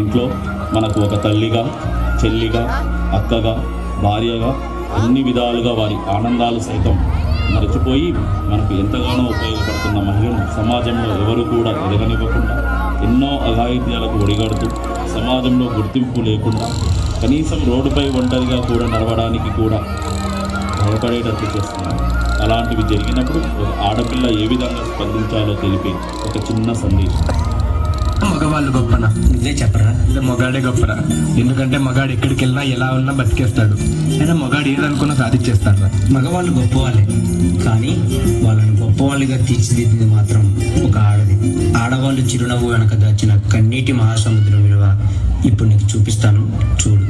ఇంట్లో మనకు ఒక తల్లిగా, చెల్లిగా, అక్కగా, భార్యగా అన్ని విధాలుగా వారి ఆనందాలు సైతం మరచిపోయి మనకు ఎంతగానో ఉపయోగపడుతున్న మహిళను సమాజంలో ఎవరు కూడా ఎదగనివ్వకుండా ఎన్నో అఘాయిత్యాలకు ఒడిగడుతూ సమాజంలో గుర్తింపు లేకుండా కనీసం రోడ్డుపై ఒంటరిగా కూడా నడవడానికి కూడా భయపడేటట్టు చేస్తున్నారు. అలాంటివి జరిగినప్పుడు ఒక ఆడపిల్ల ఏ విధంగా స్పందించాలో తెలిపే ఒక చిన్న సందేశం. మగవాళ్ళు గొప్పనా? ఇదే చెప్పరా? ఇదే మగాడే గొప్పరా? ఎందుకంటే మగాడు ఎక్కడికి వెళ్ళినా ఎలా ఉన్నా బతికేస్తాడు. అయినా మగాడు ఏదనుకున్నా సాధించేస్తాడు. మగవాళ్ళు గొప్పవాళ్ళే, కానీ వాళ్ళని గొప్పవాళ్ళుగా తీర్చిదిద్దింది మాత్రం ఒక ఆడది. ఆడవాళ్ళు చిరునవ్వు వెనక దాచిన కన్నీటి మహాసముద్రం విలువ ఇప్పుడు నీకు చూపిస్తాను, చూడు.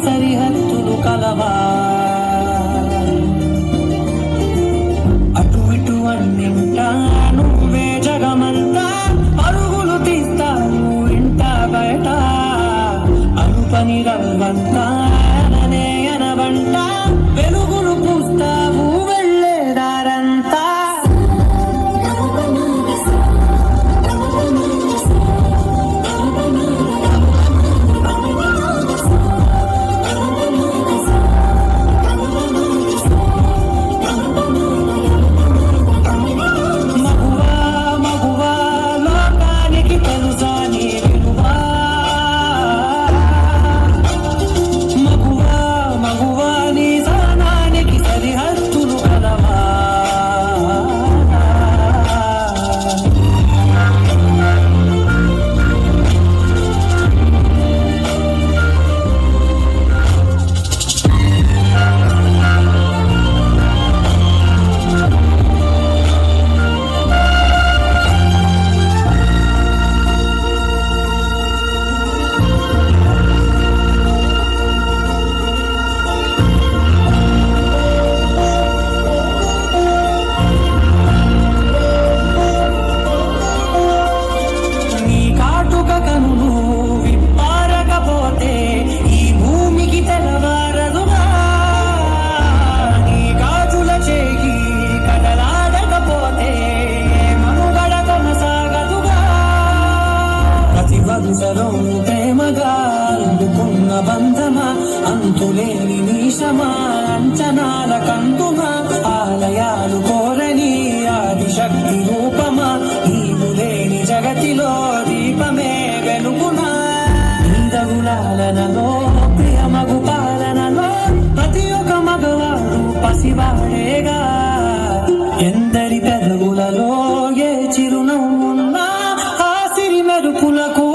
సరిహద్దులు కలవా, అటు ఇటు అన్నింటా నువ్వే జగమంతా, పరుగులు తీస్తావు ఇంట బయట, అనుపని రవ్వంతా అననే అనవంట, వెలుగులు పూస్తావు వెళ్ళేదారంతా. ప్రేమగా అందుకున్న బంధమా, అంతులేని నీశమా, అంచనాల కందుమా, ఆలయాలు కోరని ఆదిశక్తి రూపమా, నీవు లేని జగతిలో దీపమే వెలుగునా. నీదగులాలనలో ప్రియమగు పాలనలో ప్రతి ఒక్క మగవాడు పసివాడేగా. ఎందరి పెదవులలో ఏ చిరునవ్వున్నా ఆ సిరి మెరుపులకు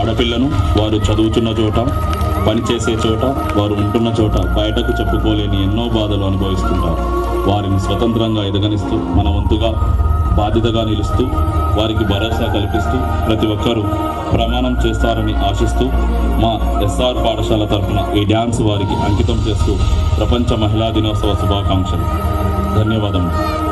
ఆడపిల్లను వారు చదువుతున్న చోట, పనిచేసే చోట, వారు ఉంటున్న చోట బయటకు చెప్పుకోలేని ఎన్నో బాధలు అనుభవిస్తుంటారు. వారిని స్వతంత్రంగా ఎదగనిస్తూ మన వంతుగా బాధ్యతగా నిలుస్తూ వారికి భరోసా కల్పిస్తూ ప్రతి ఒక్కరూ ప్రమాణం చేస్తారని ఆశిస్తూ మా ఎస్ఆర్ పాఠశాల తరఫున ఈ డ్యాన్స్ వారికి అంకితం చేస్తూ ప్రపంచ మహిళా దినోత్సవ శుభాకాంక్షలు. ధన్యవాదములు.